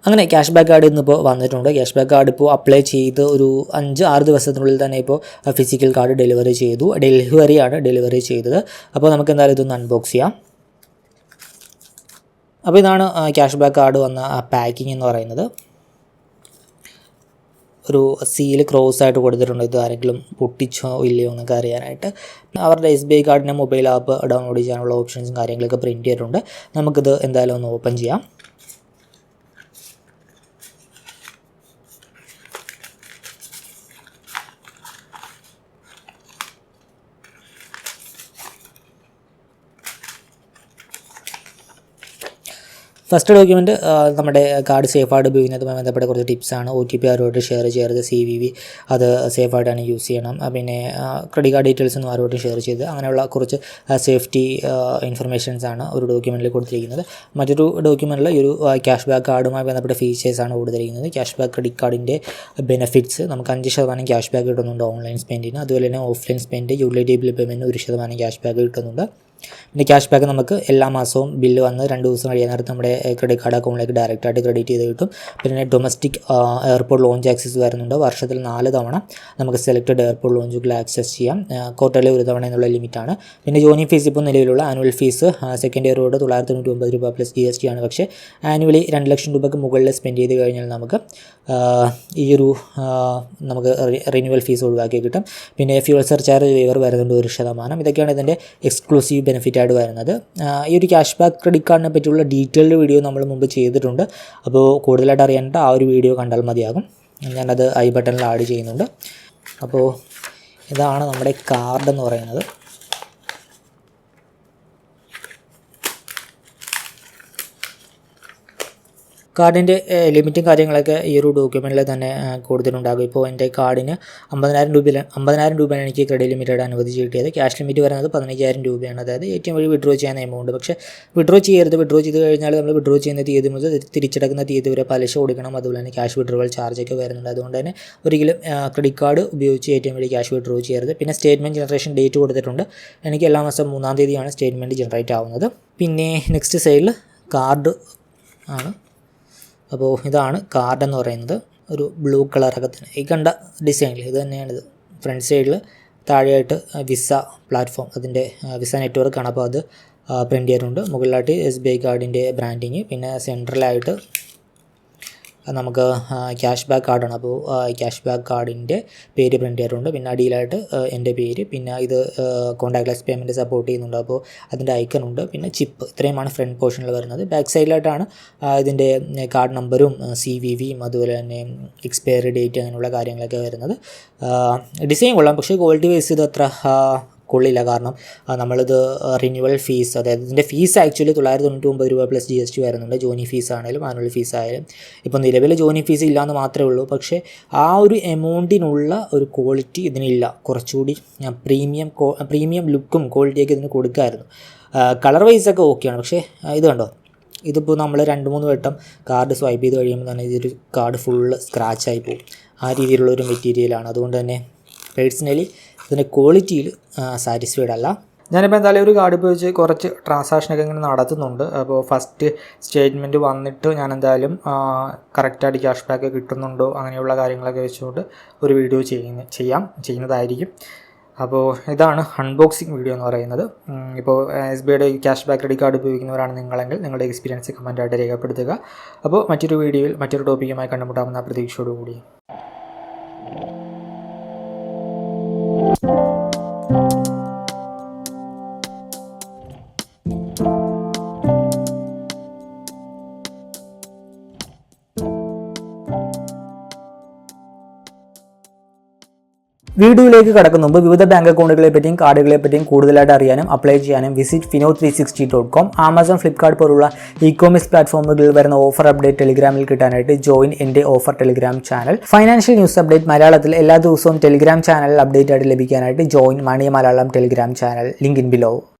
അങ്ങനെ cash back card ഇന്നിപ്പോൾ വന്നിട്ടുണ്ട്. ക്യാഷ് ബാക്ക് കാർഡ് ഇപ്പോൾ അപ്ലൈ ചെയ്ത് ഒരു 5-6 ദിവസത്തിനുള്ളിൽ തന്നെ ഇപ്പോൾ ഫിസിക്കൽ കാർഡ് ഡെലിവറി ചെയ്തത്. അപ്പോൾ നമുക്ക് എന്തായാലും ഇതൊന്ന് അൺബോക്സ് ചെയ്യാം. അപ്പോൾ ഇതാണ് ക്യാഷ് ബാക്ക് കാർഡ് വന്ന പാക്കിംഗ് എന്ന് പറയുന്നത്. ഒരു സീൽ ക്രോസ് ആയിട്ട് കൊടുത്തിട്ടുണ്ട്. ഇത് ആരെങ്കിലും പൊട്ടിച്ചോ ഇല്ലയോ എന്നൊക്കെ അറിയാനായിട്ട്. അവരുടെ SBI കാർഡിൻ്റെ മൊബൈൽ ആപ്പ് ഡൗൺലോഡ് ചെയ്യാനുള്ള ഓപ്ഷൻസും കാര്യങ്ങളൊക്കെ പ്രിൻറ്റ് ചെയ്തിട്ടുണ്ട്. നമുക്കിത് എന്തായാലും ഒന്ന് ഓപ്പൺ ചെയ്യാം. ഫസ്റ്റ് ഡോക്യുമെൻറ്റ് നമ്മുടെ കാർഡ് സേഫായിട്ട് ഉപയോഗിക്കുന്നതുമായി ബന്ധപ്പെട്ട കുറച്ച് ടിപ്സാണ്. OTP ആരുമായിട്ട് ഷെയർ ചെയ്യരുത്, CVV അത് സേഫായിട്ടാണ് യൂസ് ചെയ്യണം. പിന്നെ ക്രെഡിറ്റ് കാർഡ് ഡീറ്റെയിൽസ് ഒന്നും ആരുമായിട്ട് ഷെയർ ചെയ്ത് അങ്ങനെയുള്ള കുറച്ച് സേഫ്റ്റി ഇൻഫർമേഷൻസാണ് ഒരു ഡോക്യുമെൻറ്റിൽ കൊടുത്തിരിക്കുന്നത്. മറ്റൊരു ഡോക്യുമെൻറ്റിൽ ഈ ഒരു ക്യാഷ് ബാക്ക് കാർഡുമായി ബന്ധപ്പെട്ട ഫീച്ചേഴ്സാണ് കൊടുത്തിരിക്കുന്നത്. ക്യാഷ് ബാക്ക് ക്രെഡിറ്റ് കാർഡിൻ്റെ ബെനിഫിറ്റ്സ് നമുക്ക് 5% ക്യാഷ് ബാക്ക് കിട്ടുന്നുണ്ട് ഓൺലൈൻ സ്പെൻഡിന്. അതുപോലെ തന്നെ ഓഫ്ലൈൻ സ്പെൻഡ് യൂട്ടിലിറ്റി ബിൽ പേയ്മെൻറ്റിന് 1% ക്യാഷ് ബാക്ക് കിട്ടുന്നുണ്ട്. പിന്നെ ക്യാഷ് ബാക്ക് നമുക്ക് എല്ലാ മാസവും ബില്ല് വന്ന് 2 ദിവസം കഴിയാൻ നേരത്ത് നമ്മുടെ ക്രെഡിറ്റ് കാർഡ് അക്കൗണ്ടിലേക്ക് ഡയറക്റ്റായിട്ട് ക്രെഡിറ്റ് ചെയ്ത് കിട്ടും. പിന്നെ ഡൊമസ്റ്റിക് എയർപോർട്ട് ലോഞ്ച് ആക്സസ് വരുന്നുണ്ട്. വർഷത്തിൽ 4 തവണ നമുക്ക് സെലക്റ്റഡ് എയർപോർട്ട് ലോഞ്ചുകൾ ആക്സസ് ചെയ്യാം. ക്വാർട്ടറിൽ 1 തവണ എന്നുള്ള ലിമിറ്റാണ്. പിന്നെ ജോയിനിങ് ഫീസ് ഇപ്പോൾ നിലവിലുള്ള ആനുവൽ ഫീസ് സെക്കൻഡ് ഇയറോട് 999 രൂപ പ്ലസ് GST ആണ്. പക്ഷേ ആനുവലി 2 ലക്ഷം രൂപയ്ക്ക് മുകളിൽ സ്പെൻഡ് ചെയ്ത് കഴിഞ്ഞാൽ നമുക്ക് നമുക്ക് റിന്യൂവൽ ഫീസ് ഒഴിവാക്കി കിട്ടും. പിന്നെ ഫ്യൂൾ സർചാർജ് വേവർ വരുന്നുണ്ട് 1%. ഇതൊക്കെയാണ് ഇതിൻ്റെ എക്സ്ക്ലൂസീവ് ബെനിഫിറ്റായിട്ട് വരുന്നത്. ഈ ഒരു ക്യാഷ് ബാക്ക് ക്രെഡിറ്റ് കാർഡിനെ പറ്റിയുള്ള ഡീറ്റെയിൽഡ് വീഡിയോ നമ്മൾ മുമ്പ് ചെയ്തിട്ടുണ്ട്. അപ്പോൾ കൂടുതലായിട്ട് അറിയാനായിട്ട് ആ ഒരു വീഡിയോ കണ്ടാൽ മതിയാകും. ഞാനത് ഐ ബട്ടണിൽ ആഡ് ചെയ്യുന്നുണ്ട്. അപ്പോൾ ഇതാണ് നമ്മുടെ കാർഡ് എന്ന് പറയുന്നത്. കാർഡിൻ്റെ ലിമിറ്റും കാര്യങ്ങളൊക്കെ ഈ ഒരു ഡോക്യുമെൻറ്റിൽ തന്നെ കൊടുത്തിട്ടുണ്ടാകും. ഇപ്പോൾ എൻ്റെ കാർഡിന് 50,000 രൂപയാണ് എനിക്ക് ക്രെഡിറ്റ് ലിമിറ്റഡ് അനുവദിച്ച് കിട്ടിയത്. ക്യാഷ് ലിമിറ്റ് വരുന്നത് 15,000 രൂപയാണ്. അതായത് ATM വഴി വിഡ്രോ ചെയ്യാൻ എമൗണ്ട്. പക്ഷേ വിഡ്രോ ചെയ്യരുത്. വിഡ്രോ ചെയ്ത് കഴിഞ്ഞാൽ നമ്മൾ വിഡ്രോ ചെയ്യുന്ന തീയതി മുതൽ തിരിച്ചടക്കുന്ന തീയതി വരെ പലിശ കൊടുക്കണം. അതുപോലെ തന്നെ ക്യാഷ് വിഡ്രോവൽ ചാർജൊക്കെ വരുന്നുണ്ട്. അതുകൊണ്ട് തന്നെ ഒരിക്കലും ക്രെഡിറ്റ് കാർഡ് ഉപയോഗിച്ച് ATM വഴി ക്യാഷ് വിഡ്രോ ചെയ്യരുത്. പിന്നെ സ്റ്റേറ്റ്മെൻറ്റ് ജനറേഷൻ ഡേറ്റ് കൊടുത്തിട്ടുണ്ട്. എനിക്ക് എല്ലാ മാസം 3-ാം തീയതിയാണ് സ്റ്റേറ്റ്മെൻറ്റ് ജനറേറ്റ് ആവുന്നത്. പിന്നെ നെക്സ്റ്റ് സൈഡിൽ കാർഡ് ആണ്. അപ്പോൾ ഇതാണ് കാർഡ് എന്ന് പറയുന്നത്. ഒരു ബ്ലൂ കളറൊക്കെ തന്നെ ഈ കണ്ട ഡിസൈനിൽ ഇത് തന്നെയാണിത്. ഫ്രണ്ട് സൈഡിൽ താഴെയായിട്ട് വിസ പ്ലാറ്റ്ഫോം അതിൻ്റെ വിസ നെറ്റ്വർക്കാണ്. അപ്പോൾ അത് പ്രിൻ്റ് ചെയ്തിട്ടുണ്ട്. മുകളിലായിട്ട് SBI കാർഡിൻ്റെ ബ്രാൻഡിങ്. പിന്നെ സെൻട്രലായിട്ട് നമുക്ക് ക്യാഷ് ബാക്ക് കാർഡാണ്. അപ്പോൾ ക്യാഷ് ബാക്ക് കാർഡിൻ്റെ പേര് പ്രിൻ്റ് ചെയ്തിട്ടുണ്ട്. പിന്നെ അടിയിലായിട്ട് എൻ്റെ പേര്. പിന്നെ ഇത് കോൺടാക്ട്ലെസ് പേയ്മെൻറ്റ് സപ്പോർട്ട് ചെയ്യുന്നുണ്ട്. അപ്പോൾ അതിൻ്റെ ഐക്കണുണ്ട്. പിന്നെ ചിപ്പ്. ഇത്രയുമാണ് ഫ്രണ്ട് പോർഷനിൽ വരുന്നത്. ബാക്ക് സൈഡിലായിട്ടാണ് ഇതിൻ്റെ കാർഡ് നമ്പറും CVVയും അതുപോലെ തന്നെ എക്സ്പയറി ഡേറ്റ് അങ്ങനെയുള്ള കാര്യങ്ങളൊക്കെ വരുന്നത്. ഡിസൈൻ കൊള്ളാം. പക്ഷേ ക്വാളിറ്റി വൈസ് ഇത് അത്ര കൊള്ളില്ല. കാരണം നമ്മളിത് റിന്യൂവൽ ഫീസ്, അതായത് ഇതിൻ്റെ ഫീസ് ആക്ച്വലി 999 രൂപ പ്ലസ് GST വരുന്നുണ്ട്. ജോയിനിങ് ഫീസ് ആണെങ്കിലും ആനുവൽ ഫീസ് ആയാലും. ഇപ്പോൾ നിലവിൽ ജോയിനിങ് ഫീസ് ഇല്ലയെന്ന് മാത്രമേ ഉള്ളൂ. പക്ഷേ ആ ഒരു എമൗണ്ടിനുള്ള ഒരു ക്വാളിറ്റി ഇതിനില്ല. കുറച്ചുകൂടി പ്രീമിയം ലുക്കും ക്വാളിറ്റിയൊക്കെ ഇതിന് കൊടുക്കാമായിരുന്നു. കളർ വൈസൊക്കെ ഓക്കെയാണ്. പക്ഷേ ഇത് കണ്ടോ, ഇതിപ്പോൾ നമ്മൾ 2-3 വട്ടം കാർഡ് സ്വൈപ്പ് ചെയ്ത് കഴിയുമ്പോൾ തന്നെ ഇതൊരു കാർഡ് ഫുള്ള് സ്ക്രാച്ചായി പോകും. ആ രീതിയിലുള്ളൊരു മെറ്റീരിയലാണ്. അതുകൊണ്ട് തന്നെ പേഴ്സണലി ഇതിൻ്റെ ക്വാളിറ്റിയിൽ സാറ്റിസ്ഫൈഡ് അല്ല. ഞാനിപ്പോൾ എന്തായാലും ഒരു കാർഡ് ഉപയോഗിച്ച് കുറച്ച് ട്രാൻസാക്ഷനൊക്കെ ഇങ്ങനെ നടത്തുന്നുണ്ട്. അപ്പോൾ ഫസ്റ്റ് സ്റ്റേറ്റ്മെൻറ്റ് വന്നിട്ട് ഞാൻ എന്തായാലും കറക്റ്റായിട്ട് ക്യാഷ് ബാക്ക് കിട്ടുന്നുണ്ടോ അങ്ങനെയുള്ള കാര്യങ്ങളൊക്കെ വെച്ചുകൊണ്ട് ഒരു വീഡിയോ ചെയ്യുന്നതായിരിക്കും. അപ്പോൾ ഇതാണ് അൺബോക്സിങ് വീഡിയോ എന്ന് പറയുന്നത്. ഇപ്പോൾ SBIയുടെ ക്യാഷ് ബാക്ക് ക്രെഡിറ്റ് കാർഡ് ഉപയോഗിക്കുന്നവരാണ് നിങ്ങളെങ്കിൽ നിങ്ങളുടെ എക്സ്പീരിയൻസ് കമൻറ്റായിട്ട് രേഖപ്പെടുത്തുക. അപ്പോൾ മറ്റൊരു വീഡിയോയിൽ മറ്റൊരു ടോപ്പിക്കുമായി കണ്ടുമുട്ടാമെന്ന പ്രതീക്ഷയോടുകൂടി. വീഡിയോയിലേക്ക് കടക്കുന്ന മുമ്പ് വിവിധ ബാങ്ക് അക്കൗണ്ടുകളെ പറ്റിയും കാർഡുകളെ പറ്റിയും കൂടുതലായിട്ട് അറിയാനും അപ്ലൈ ചെയ്യാനും വിസിറ്റ് fino360.com. ആമസോൺ, ഫ്ലിപ്കാർട്ട് പോലുള്ള ഇ-കോമേഴ്സ് പ്ലാറ്റ്ഫോമുകളിൽ വരുന്ന ഓഫർ അപ്ഡേറ്റ് ടെലിഗ്രാമിൽ കിട്ടാനായിട്ട് ജോയിൻ എൻ്റെ offer Telegram channel. Financial news update മലയാളത്തിൽ എല്ലാ ദിവസവും ടെലിഗ്രാം ചാനലിൽ അപ്ഡേറ്റ് ആയിട്ട് ലഭിക്കാനായിട്ട് join money Malayalam Telegram channel. Link in below.